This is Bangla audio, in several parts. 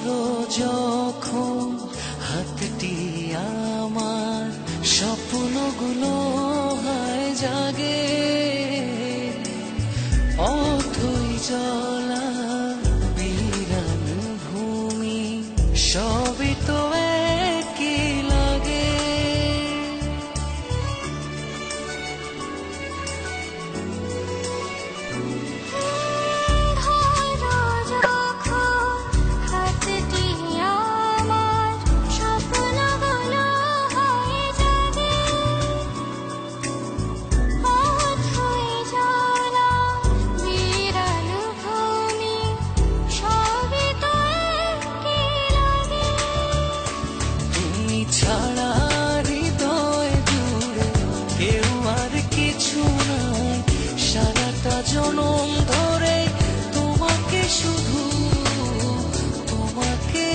ধরো যখন হাতটি আমার, স্বপ্নগুলো হয় জাগে। অথই জলা বিরান ভূমি, সবই তো একই লাগে। ছাড়া হৃদয় জুড়ে কেউ আর কিছু নাই, সারাটা জনম ধরে তোমাকে শুধু তোমাকে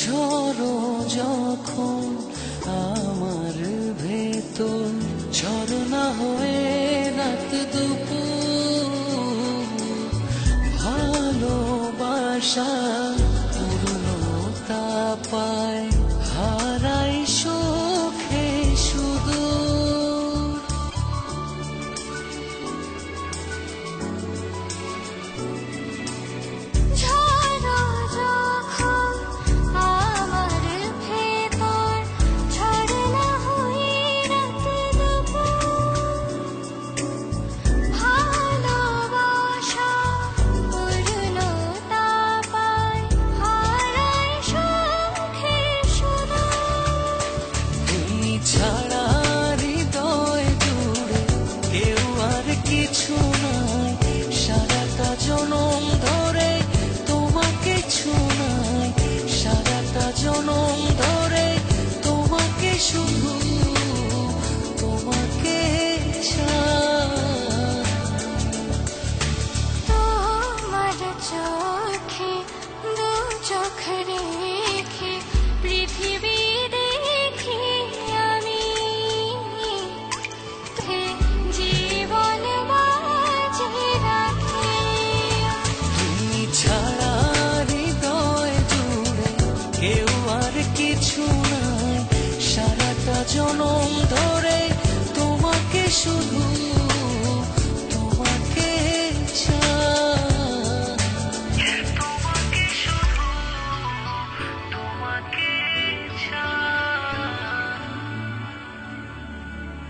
ঝড়ো যখন আমার ভেতর, ঝরনা হয়ে রাত দুপুর, ভালোবাসা পূর্ণতা পায়, হারাই সুখে সুদূর। ছাড়া হৃদয় জুড়ে কেউ আর কিছু নাই, সারাটা জনম ধরে তোমাকে ছুঁই, সারাটা জনম ধরে তোমাকে শুধু তোমাকে চাই। তোমার চোখে দু চোখ রে